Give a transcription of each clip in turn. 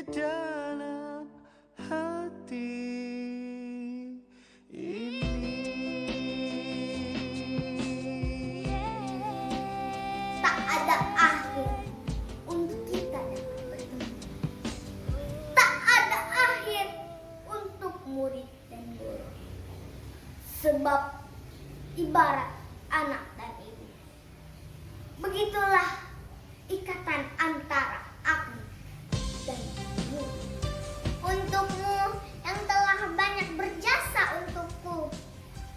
dalam hati ini. Tak ada akhir untuk kita dapat bertemu. Tak ada akhir untuk murid dan guru. Sebab ibarat anak dan ibu. Begitulah ikatan antara aku dan ibu. Untukmu yang telah banyak berjasa untukku,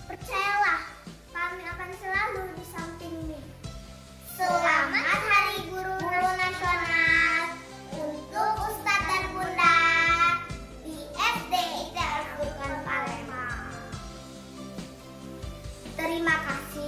percayalah kami akan selalu di sampingmu. Selamat Hari Guru Nasional untuk Ustadz dan Bunda di SD ITS Al Furqan Palembang. Terima kasih.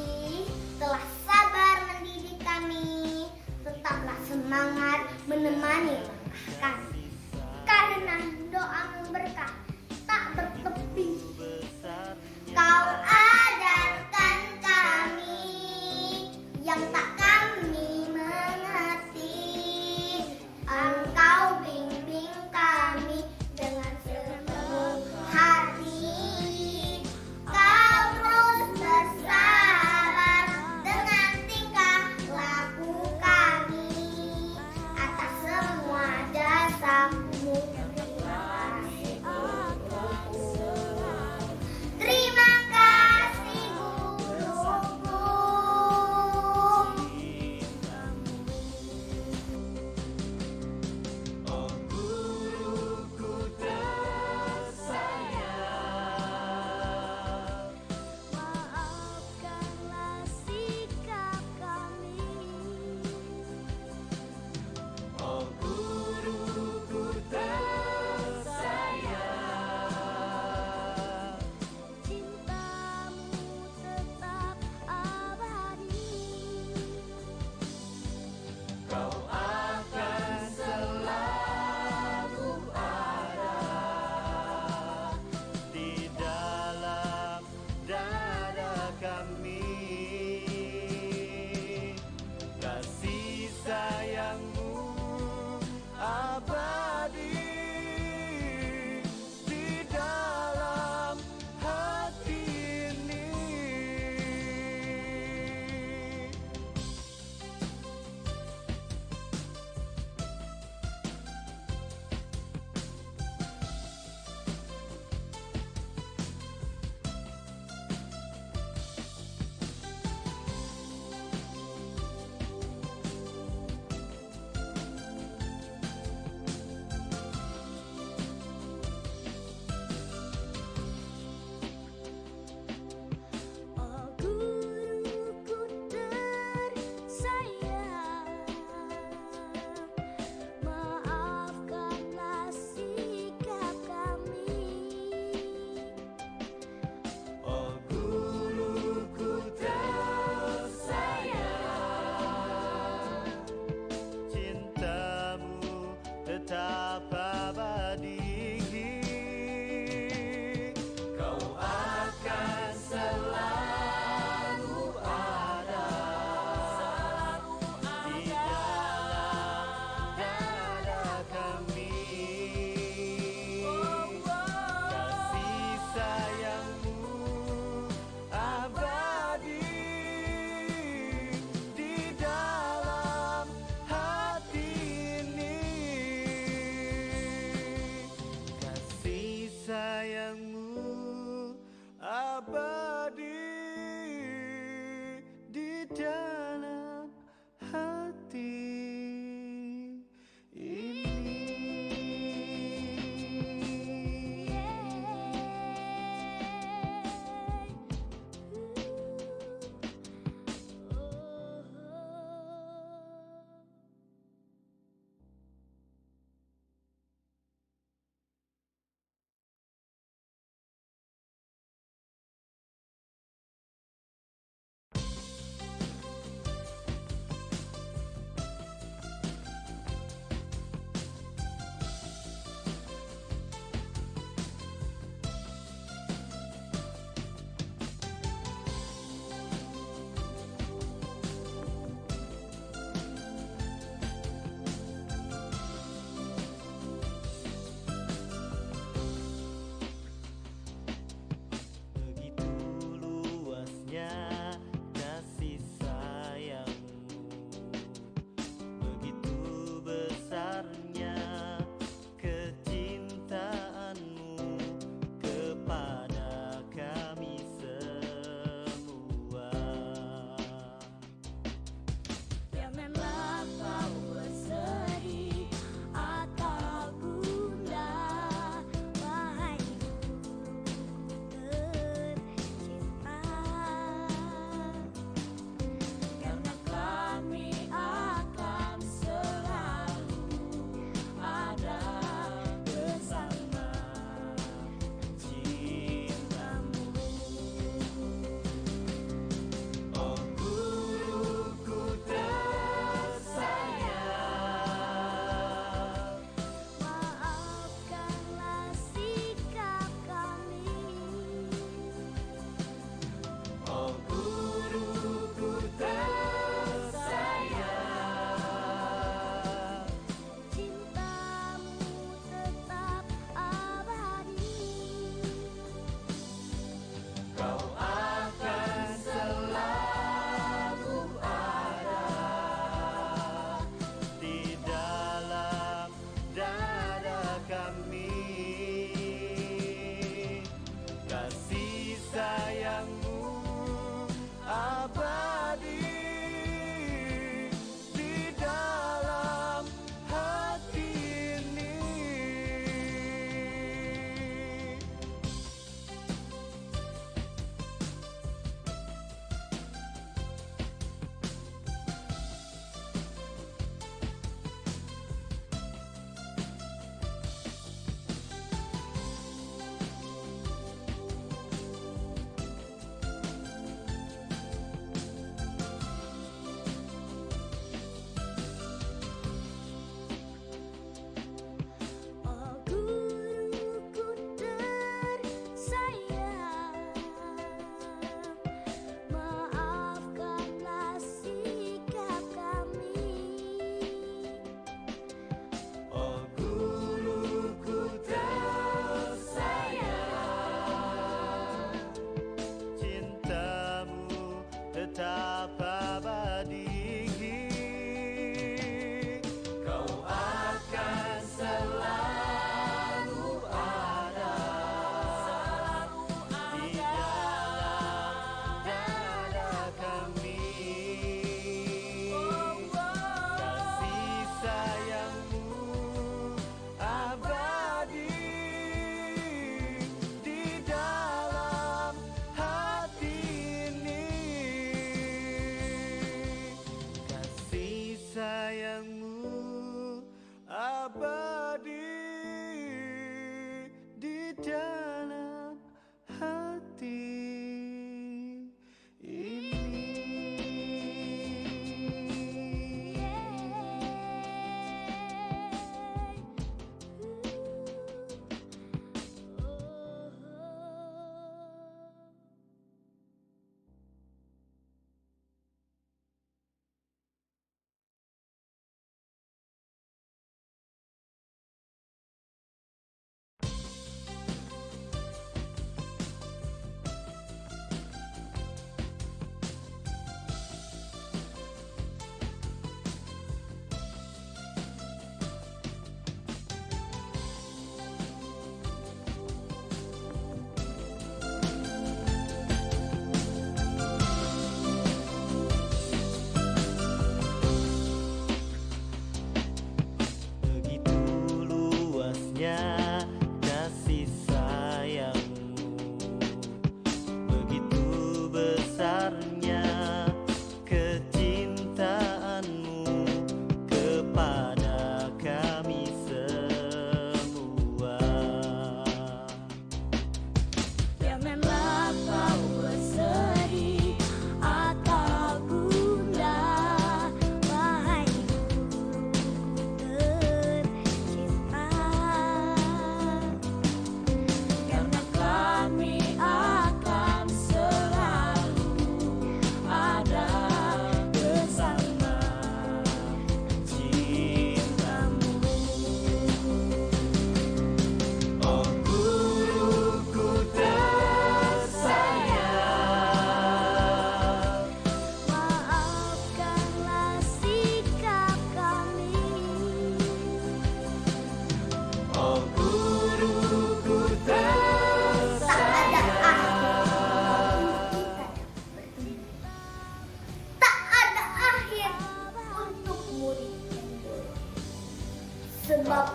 sebab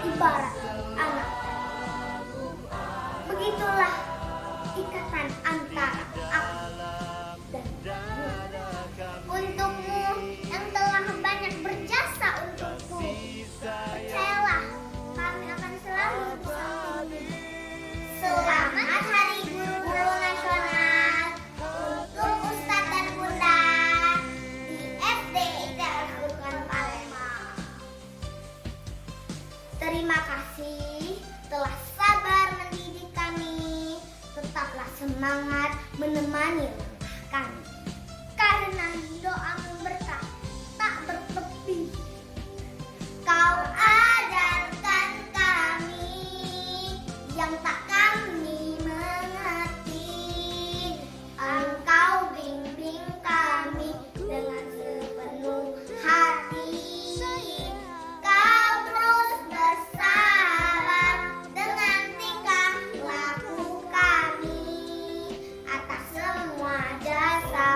ibarat anak. Begitulah ikatan antara aku dan kamu. Untukmu yang telah banyak berjasa untukku, percayalah kami akan selalu di sampingmu. Selamat Hari Guru Nasional untuk Ustadz dan Bunda di SD Al-Furqan Palembang. Terima kasih telah sabar mendidik kami. Tetaplah semangat menemani langkah kami. Karena doamu berkah tak bertepi. Kau ajarkan kami yang tak kami mengerti. Engkau bimbing kami dengan sepenuh hati. Kau terus bersabar dengan tingkah laku kami atas semua jasa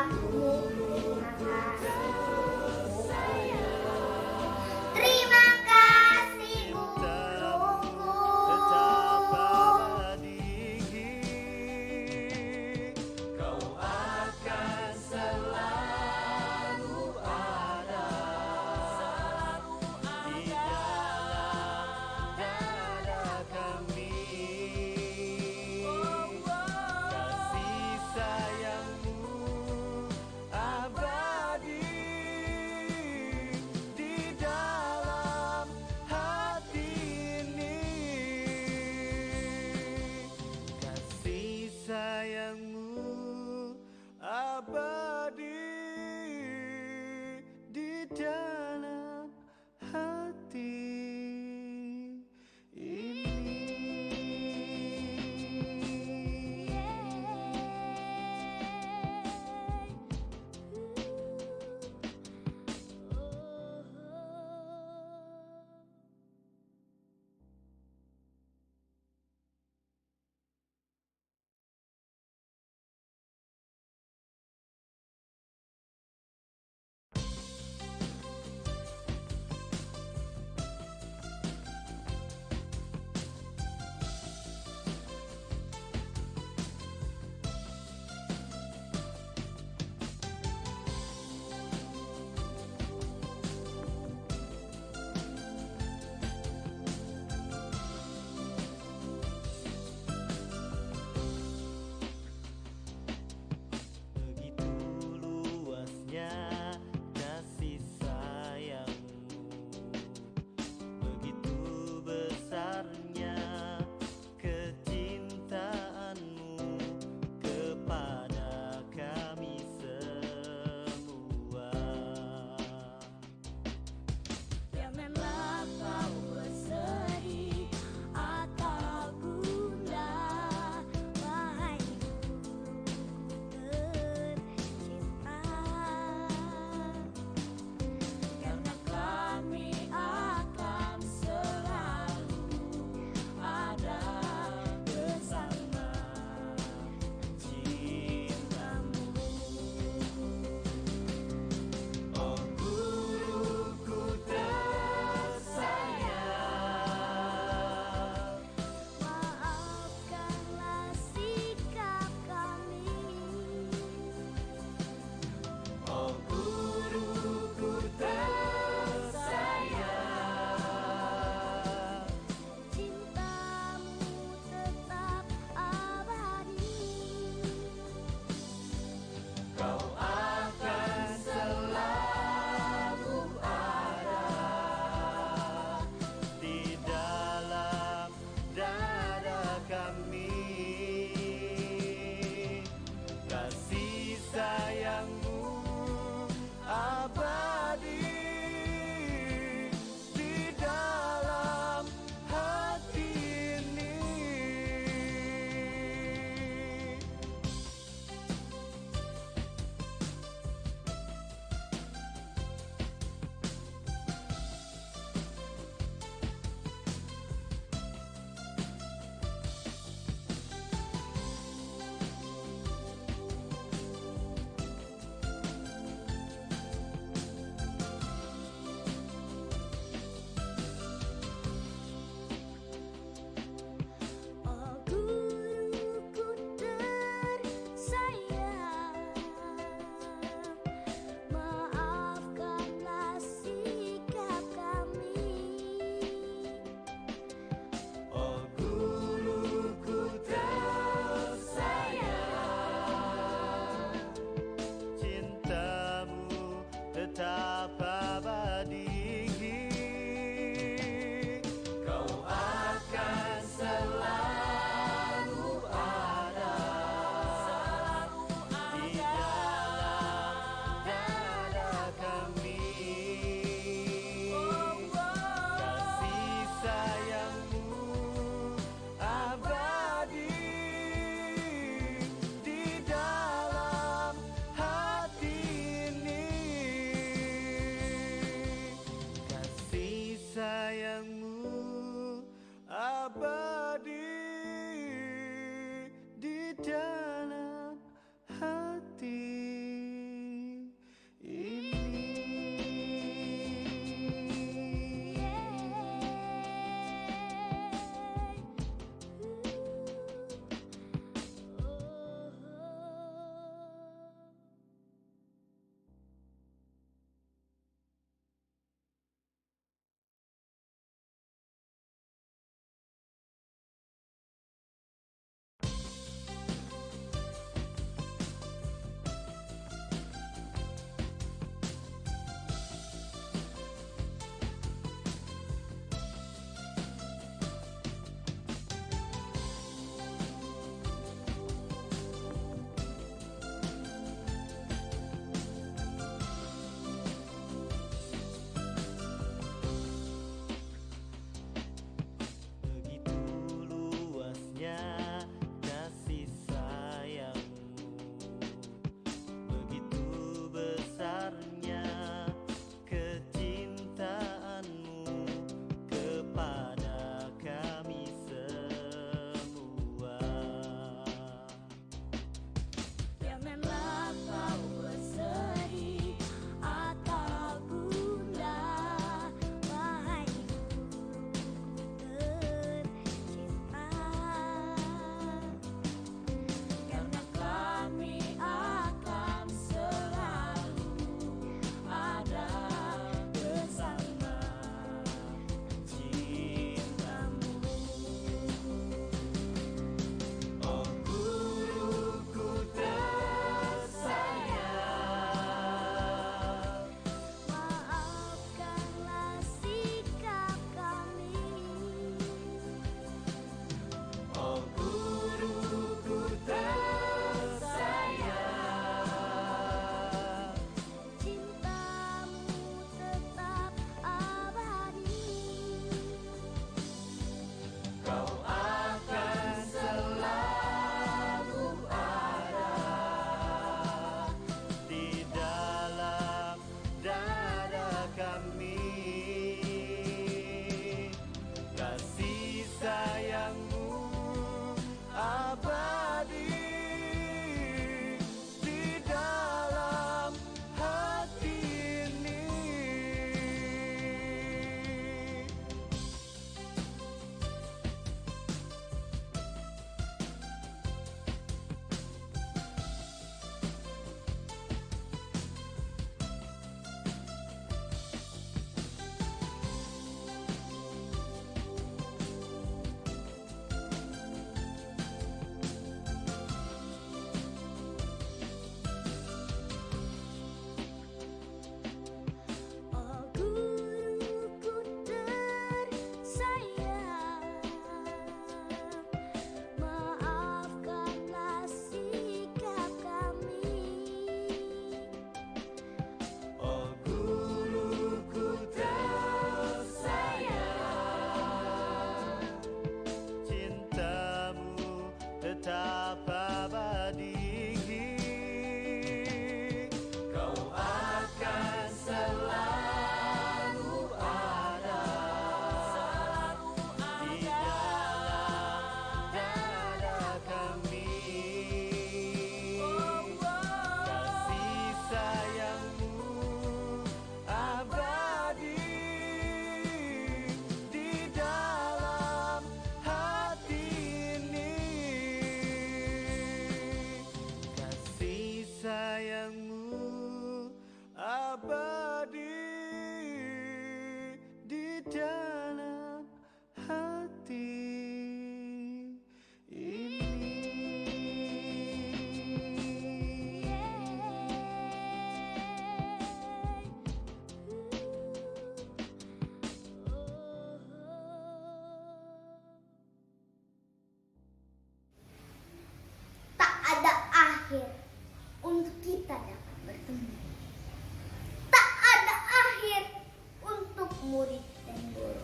subur.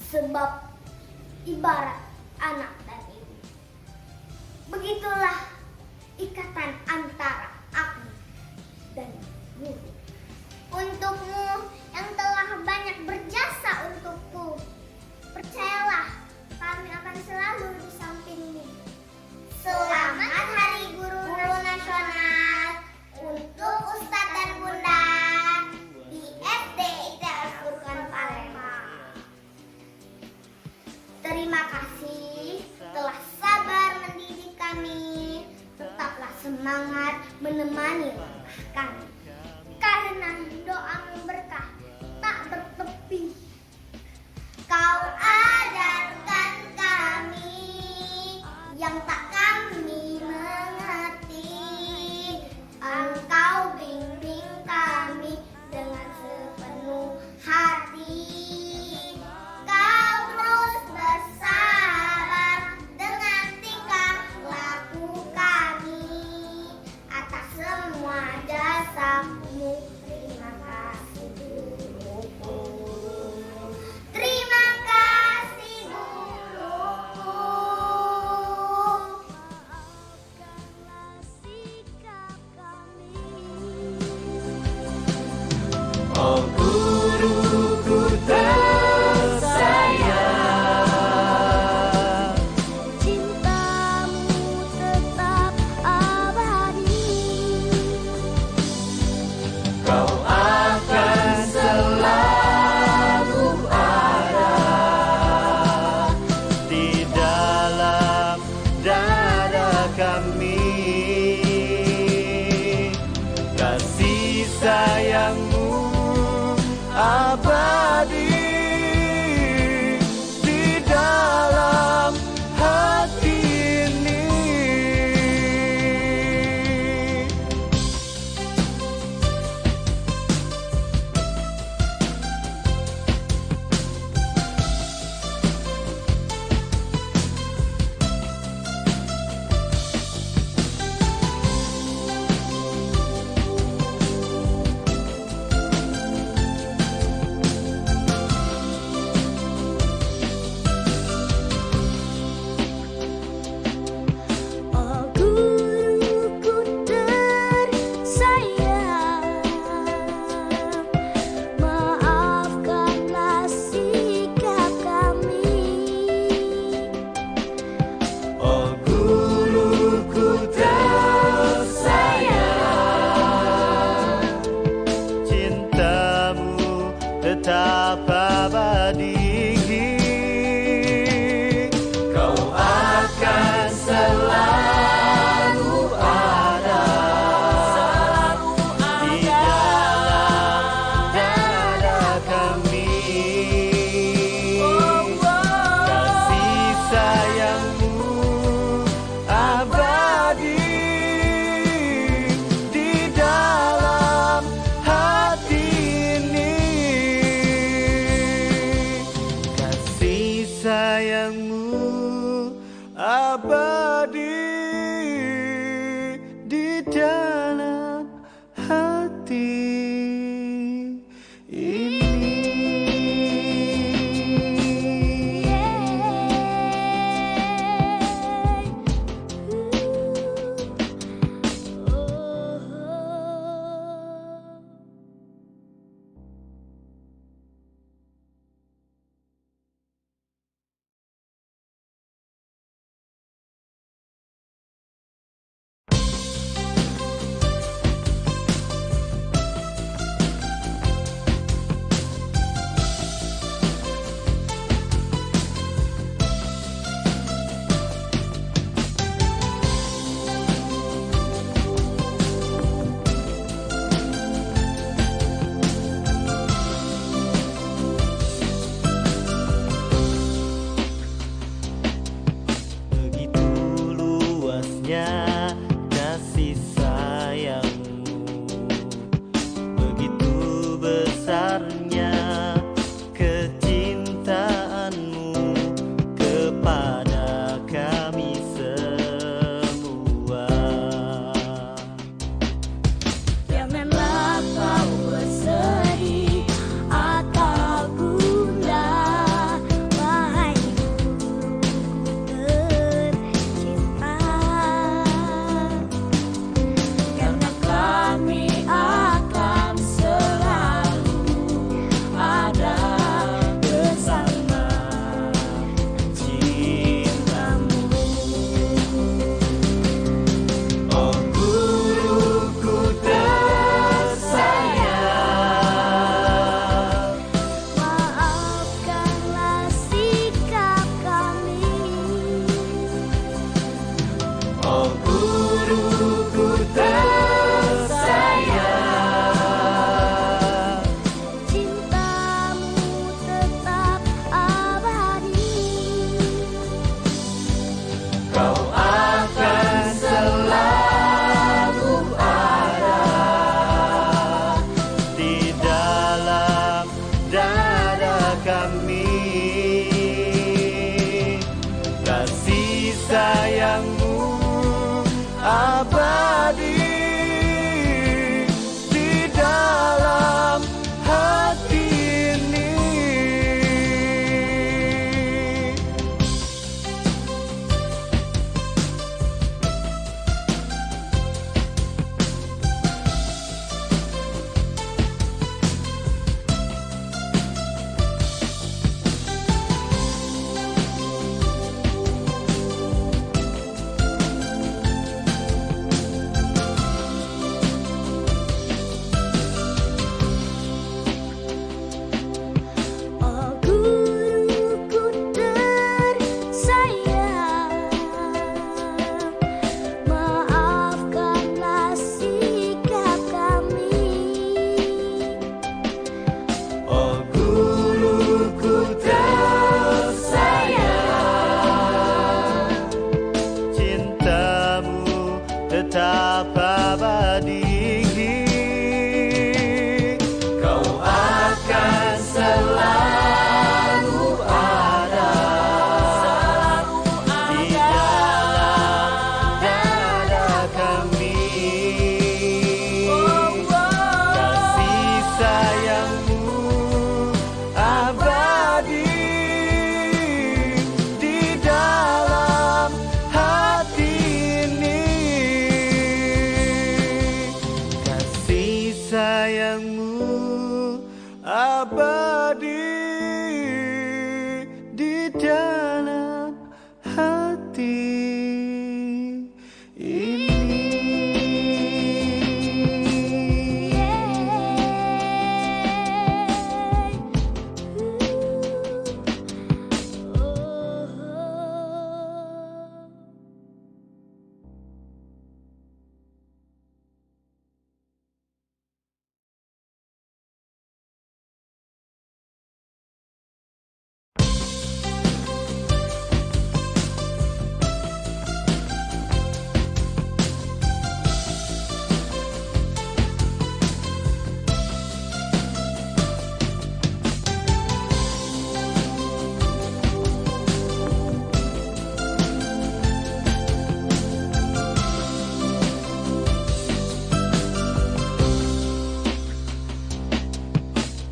Sebab ibarat anak dan ibu. Begitulah ikatan antara aku dan guru. Untukmu yang telah banyak berjasa untukku, percayalah kami akan selalu di sampingmu. Selamat Hari Guru Nasional untuk Ustadz dan Bunda di SD ITS Furqan Palembang. Terima kasih telah sabar mendidik kami. Tetaplah semangat menemani langkah kami. Karena doamu berkah tak bertepi. Kau ajarkan kami yang tak kami mengerti. Engkau bimbing kami dengan sepenuh hati. Kau terus bersabar dengan tingkah laku kami. Atas semua jasamu, terima kasih guruku. Terima kasih guruku. Oh guruku tersayang, Cintamu tetap abadi. kau akan selalu ada di dalam dada kami. Kasih sayangmu abadi di dalam hati ini. Oh guruku tersayang, maafkanlah sikap kami. Oh guruku tersayang, cintamu tetap abadi. Kau akan selalu ada di dalam dada kami. Kasih sayangmu abadi di dalam hati ini. Kasih sayangmu abadi di dalam hati. kami, kasih sayangmu abadi di dalam hati ini. Oh guruku tersayang, maafkanlah sikap kami. Oh guruku tersayang, cintamu tetap abadi. Kau akan selalu ada di dalam dada kami. Kasih sayangmu abadi di dalam hati ini. Kasih sayangmu abadi di dalam hati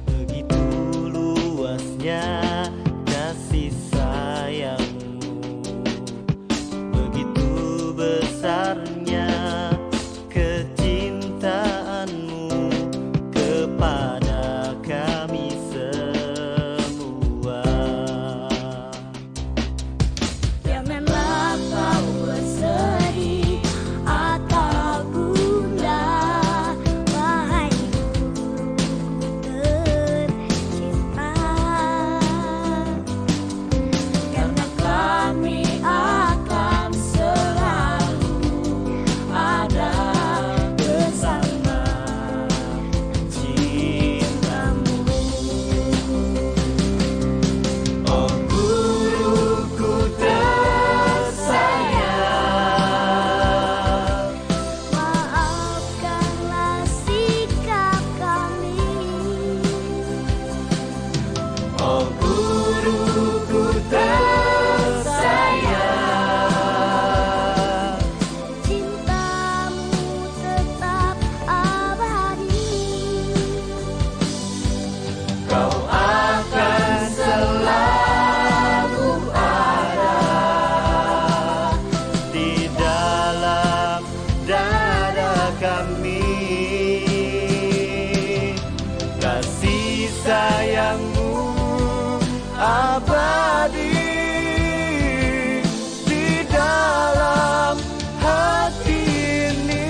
begitu luasnya kasih sayangmu, begitu besarnya kecintaanmu kepada kami semua. Janganlah kau bersedih atau gundah, wahai guruku tercinta, karena kami akan selalu ada bersama cintamu. Oh guruku tersayang, Maafkanlah sikap kami. oh guruku tersayang, Cintamu tetap abadi. kau akan selalu ada di dalam dada kami. Kasih sayangmu abadi di dalam hati ini.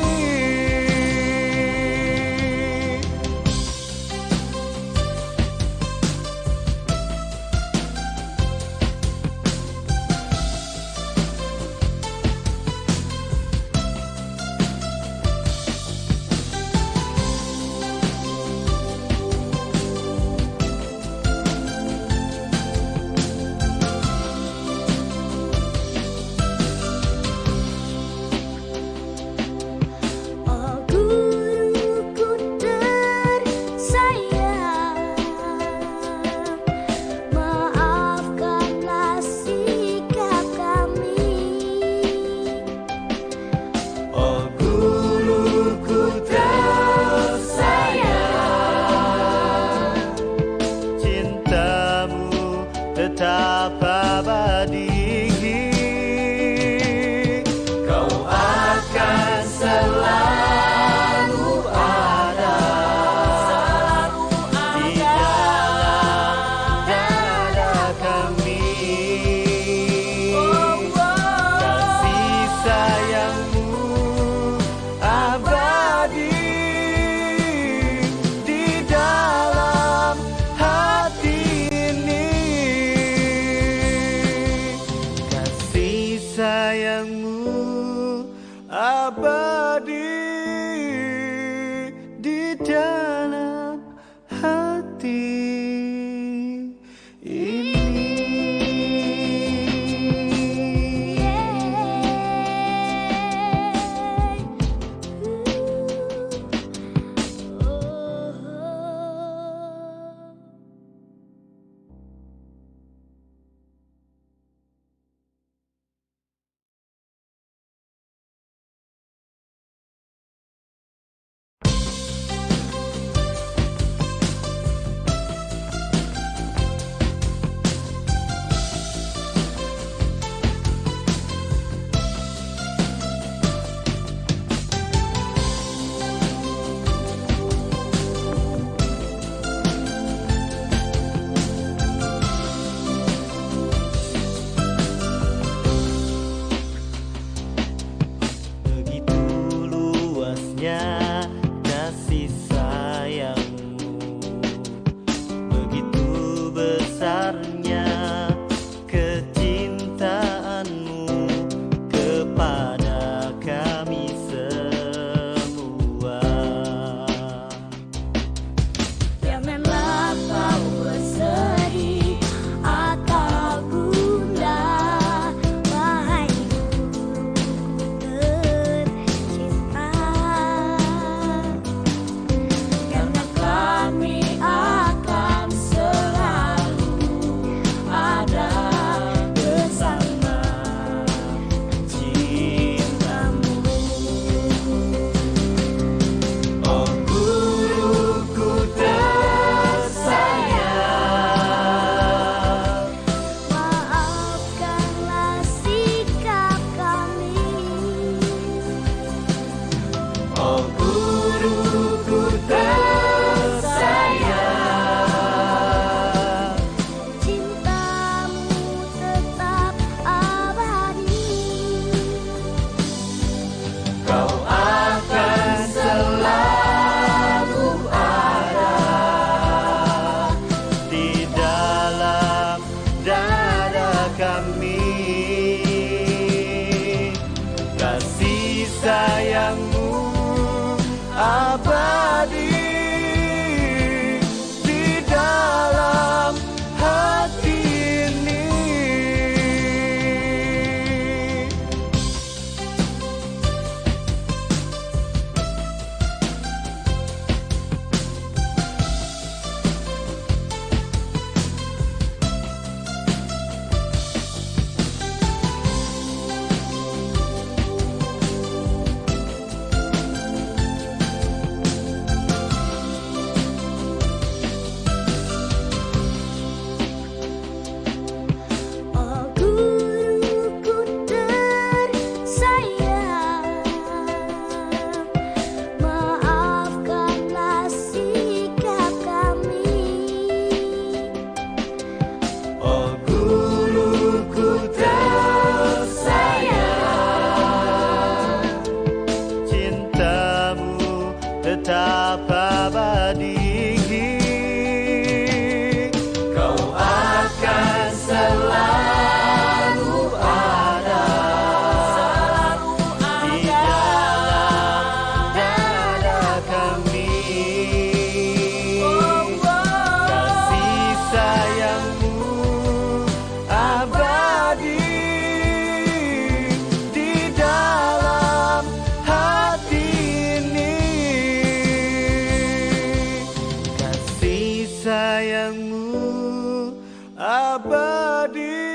abadi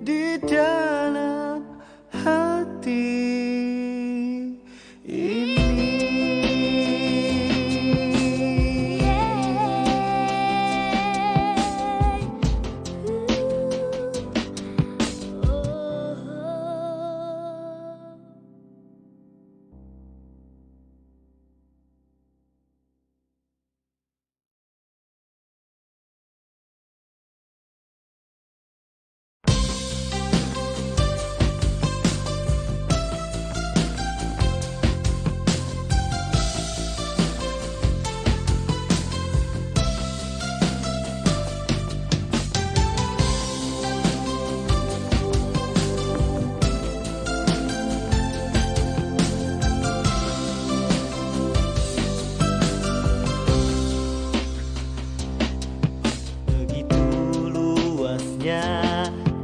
di dalam hati ini.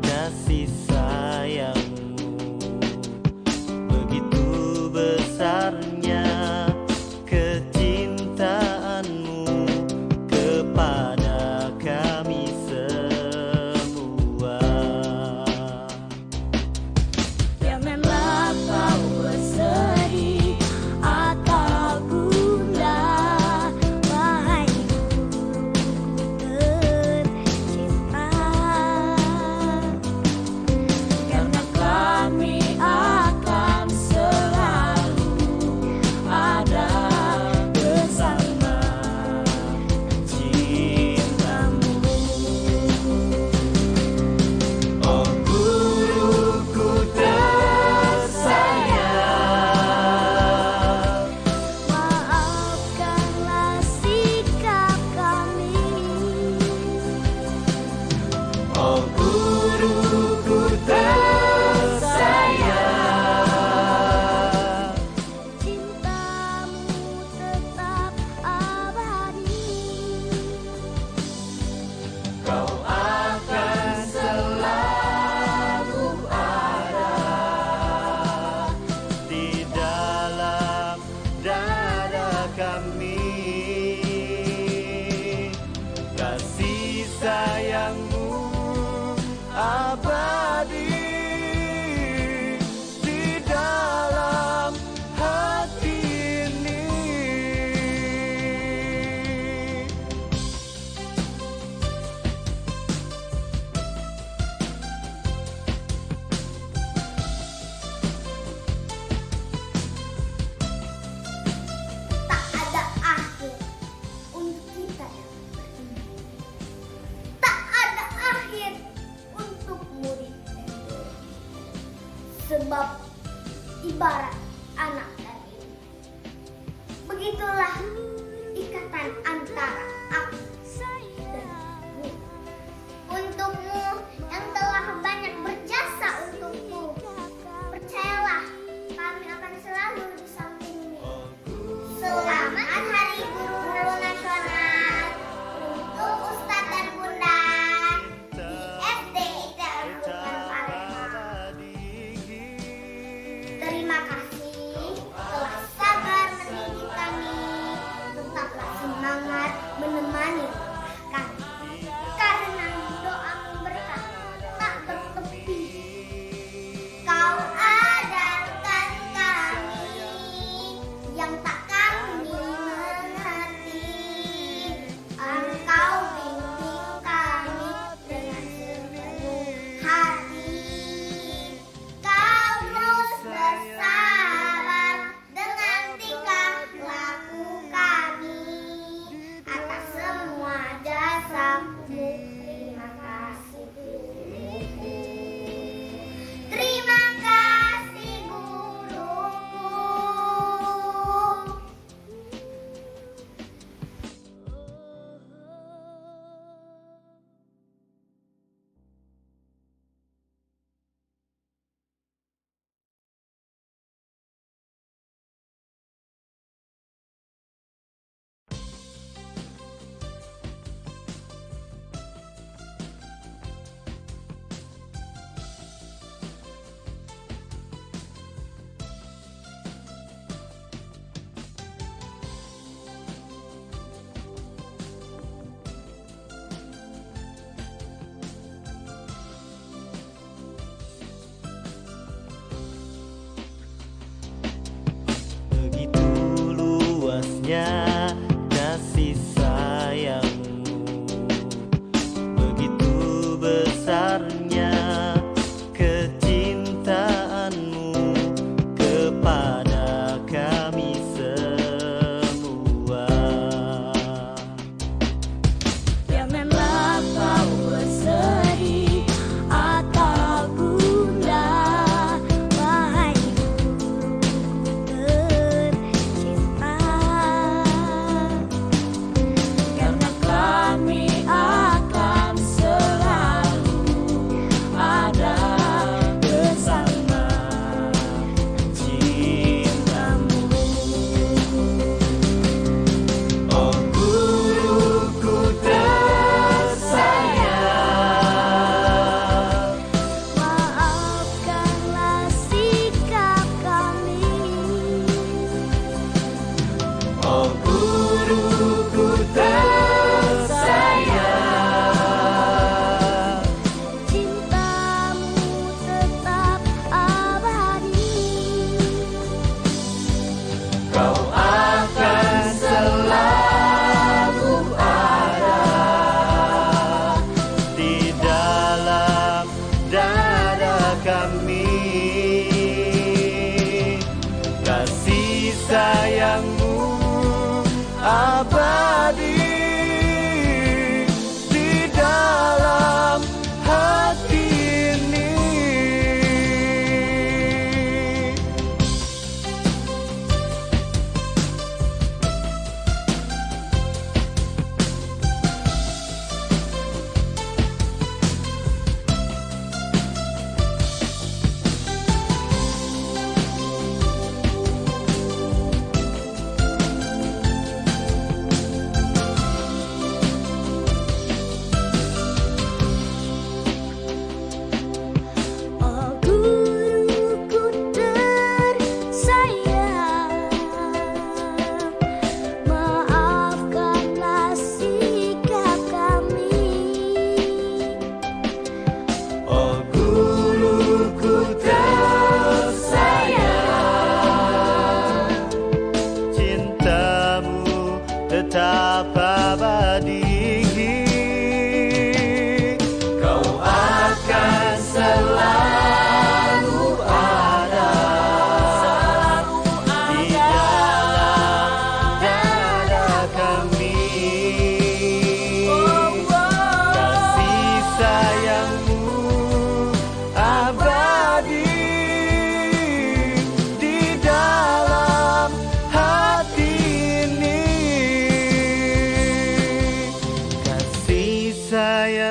Kasih sayangmu, begitu besarnya kecintaanmu kepada kami semua. Janganlah kau bersedih atau gundah, wahai tercinta. Karena kami akan selalu ada bersama cintamu. Oh guruku tersayang, Maafkanlah sikap kami. oh guruku tersayang, Cintamu tetap abadi. kau akan selalu ada di dalam dada kami. Kasih sayangmu abadi di dalam hati ini. Tak ada akhir untuk kita yang beriman. Tak ada akhir untuk murid dan guru. Sebab ibarat anak dan ibu. Begitulah ikatan antara aku dan ibu. Untukmu yang telah banyak berjasa untukku, percayalah kami akan selalu di sampingmu. Selamat Hari Guru Nasional untuk Ustadz dan Bunda di SD ITL Hubungan Palembang. Terima kasih telah sabar mendidik kami. Tetaplah semangat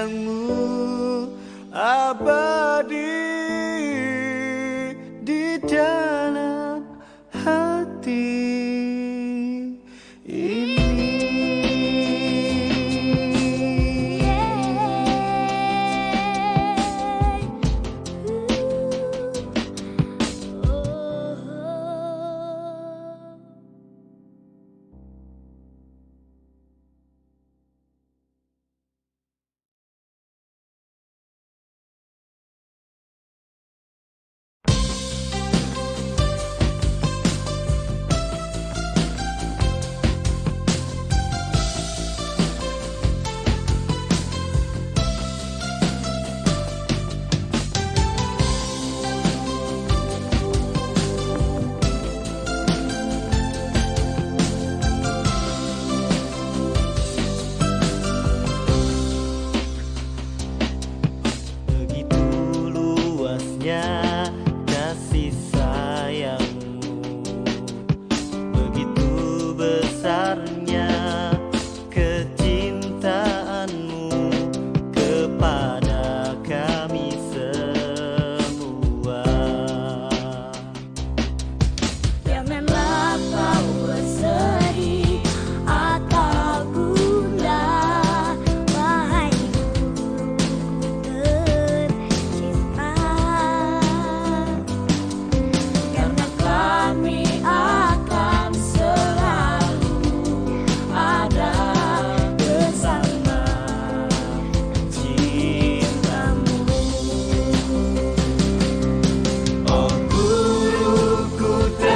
sayangmu abadi di dalam hati ini. Kasih sayangmu, begitu besarnya kecintaanmu kepada kami semua. Janganlah kau bersedih atau gundah, wahai tercinta. Kami akan selalu ada bersama cintamu. Oh guruku tersayang,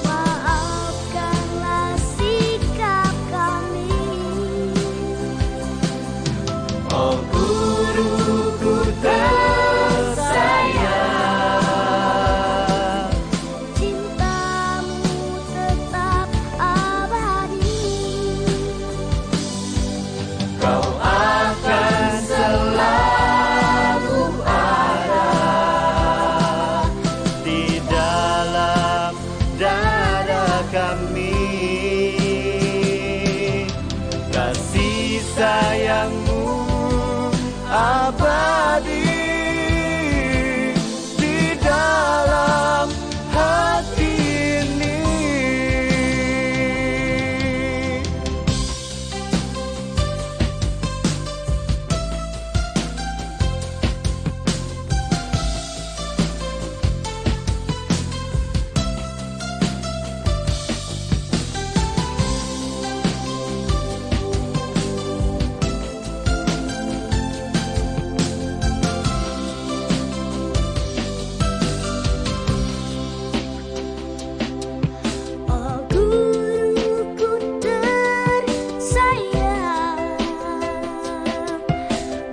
Maafkanlah sikap kami. oh guruku tersayang, Cintamu tetap abadi. kau akan selalu ada di dalam dada kami. Kasih sayangmu abadi di dalam hati ini. Oh guruku tersayang,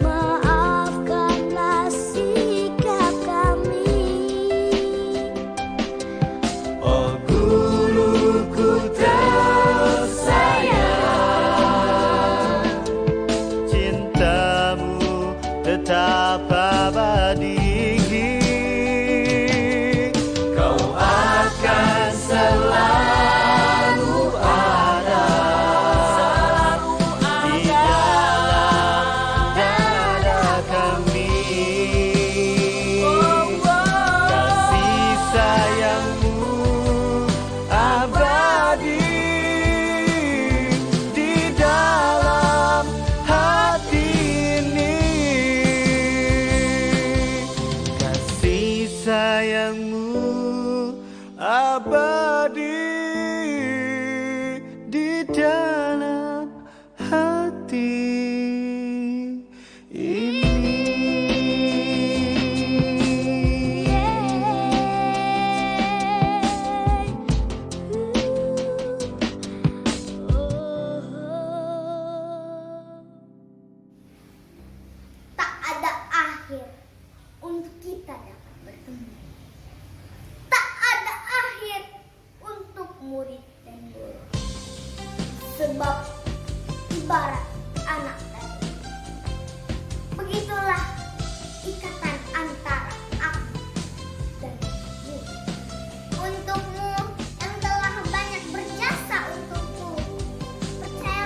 maafkanlah sikap kami. Oh guruku tersayang, cintamu tetap abadi. Kau akan selalu ada di dalam dada kami. Kasih sayangmu abadi di dalam hati ini. Kasih sayangmu abadi di dalam hati ini. Tak ada akhir untuk kita dapat bertemu. Tak ada akhir untuk murid dan guru. Sebab ibarat anak dan ibu. Begitulah ikatan antara aku dan ibu. Untukmu yang telah banyak berjasa untukku, percayalah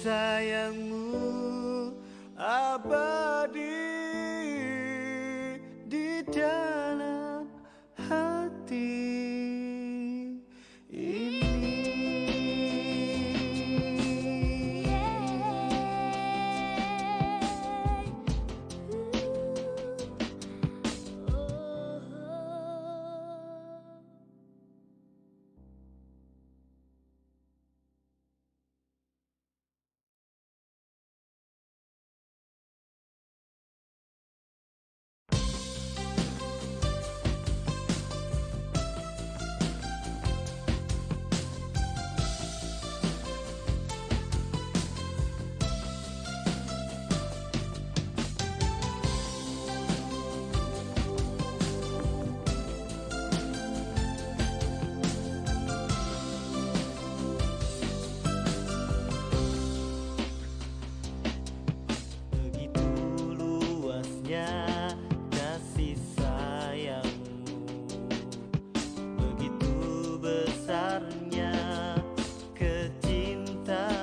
sayangmu abadi di dalam hati ini. Kasih sayangmu, begitu besarnya kecintaanmu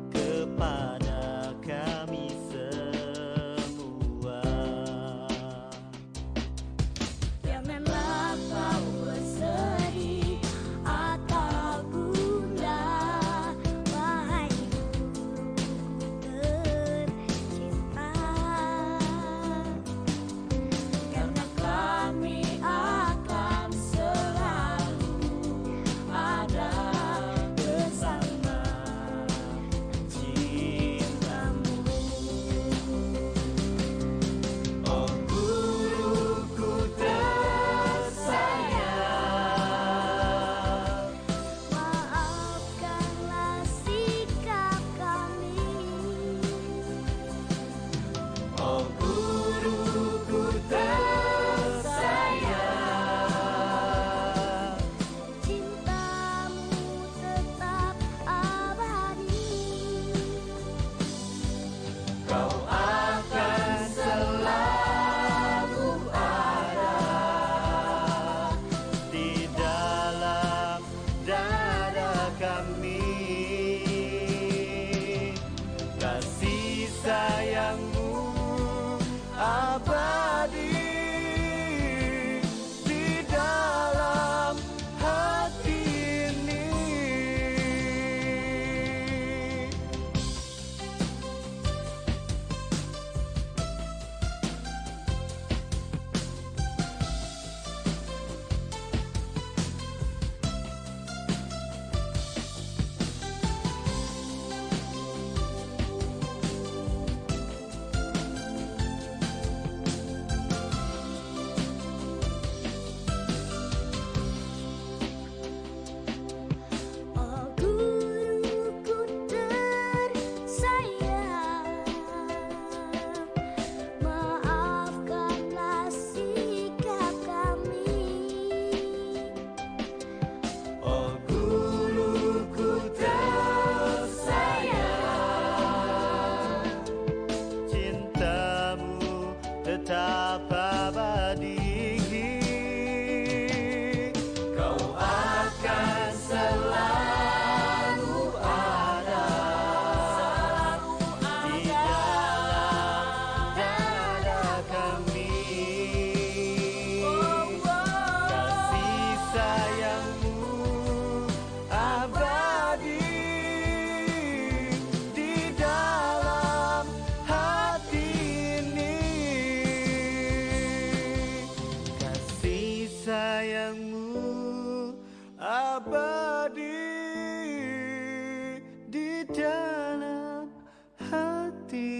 kepada kami semua. Janganlah kau bersedih atau gundah, wahai tercinta, karena kami akan selalu ada bersama cintamu. Oh guruku tersayang, Maafkanlah sikap kami, oh guruku tersayang, cintamu tetap abadi. kau akan selalu ada di dalam dada kami. Kasih sayangmu abadi di dalam hati ini. Oh guruku tersayang, maafkanlah sikap kami. Oh guruku tersayang, cintamu tetap abadi. Kau akan selalu ada di dalam dada kami. Kasih sayangmu abadi di dalam hati ini. Kasih sayangmu abadi di dalam hati